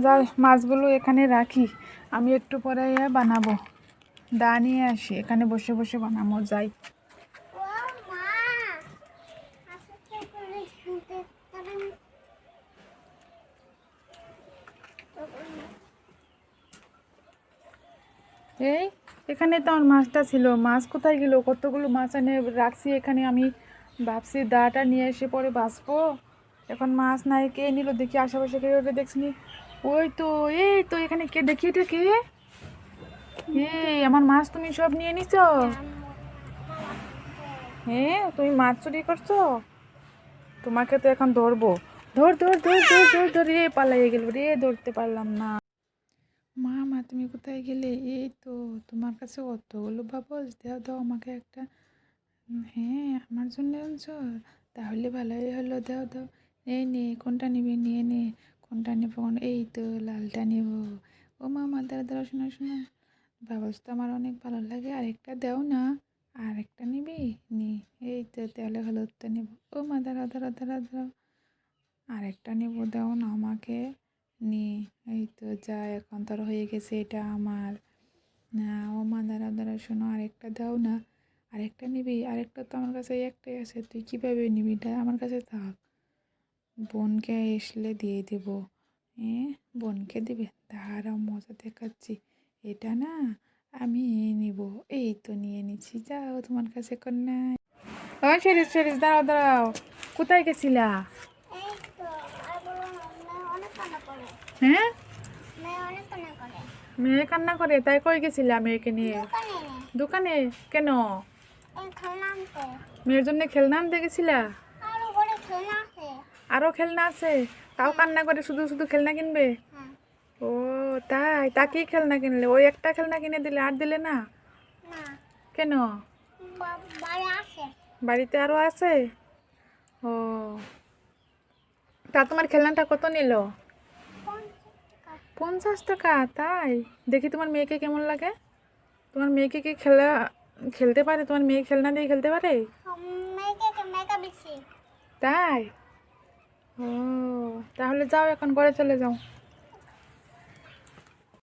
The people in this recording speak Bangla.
যাই মাছগুলো এখানে রাখি, আমি একটু পরে বানাবো। দা নিয়ে আসি, এখানে বসে বসে বানাবো। যাই। এই এখানে তো আমার মাছটা ছিল, মাছ কোথায় গেল? কতগুলো মাছ এনে রাখছি এখানে, আমি ভাবছি দাটা নিয়ে এসে পরে বাঁচবো। এখন মাছ নাই, কে নিল দেখি, আশেপাশে কেউ ওটা দেখছি। ওই তো, এই তো এখানে কে, দেখি এটা কে? এই আমার মাছ তুমি সব নিয়ে নিছো? হ্যাঁ, তুমি মাছ চুরি করছো? তোমাকে তো এখন ধরবো। ধর ধর ধর ধর ধর ধর, রে পালাইয়ে গেল রে, ধরতে পারলাম না। মা মা তুমি কোথায় গেলে? এই তো তোমার কাছে অতগুলো বাবলস, দাও দাও আমাকে একটা। হ্যাঁ, আমার জন্য আনছো? তাহলে ভালোই হলো, দাও দাও। এই নে, কোনটা নিবি নিয়ে নে। কোনটা নেবো? এই তো লালটা নেব। ও মামা দাঁড়া দাঁড়া, শোনো শোনো, বাবলস তো আমার অনেক ভালো লাগে, আরেকটা দাও না। আরেকটা নিবি? নি। এই তো তাহলে হলুদটা নেব। ও মা দাঁড়াও দাঁড়াও দাঁড়াও দাঁড়াও, আরেকটা নেব, দাও না আমাকে। নি। এই তো যা, এখন তোর হয়ে গেছে, এটা আমার। না ও মা দাঁড়াও দাঁড়াও, শোনো আরেকটা দাও না। আরেকটা নিবি? আরেকটা তো আমার কাছে একটাই আছে, তুই কীভাবে নিবি? এটা আমার কাছে থাক, বোনকে আসলে দিয়ে দেব। হ্যাঁ, বোনকে দিবে? দাঁড়াও মজা দেখাচ্ছি। এটা না আমি নিব। এই তো নিয়ে নিচ্ছি, যাও তোমার কাছে কোন নাই। ও সেরিস সেরিস, দাঁড়াও দাঁড়াও, কোথায় গেছিলা? হ্যাঁ, মেয়ে কান্না করে, তাই কই গেছিলা মেয়েকে নিয়ে? দোকানে? কেন? মেয়ের জন্য খেলনা আনতে গেছিলা? আরো খেলনা আছে? তাও কান্না করে শুধু শুধু খেলনা কিনবে? ও তাই, তাকেই খেলনা কিনলে? ওই একটা খেলনা কিনে দিলে, আর দিলে না? কেন? বাড়িতে আরো আছে? ও, তা তোমার খেলনাটা কত নিল? 50 টাকা? তাই? দেখি তোমার মেয়েকে কেমন লাগে। তোমার মেয়েকে কি খেলতে পারে? তোমার মেয়ে খেলনা দিয়ে খেলতে পারে? তাই? ও, তাহলে যাও, এখন ঘরে চলে যাও।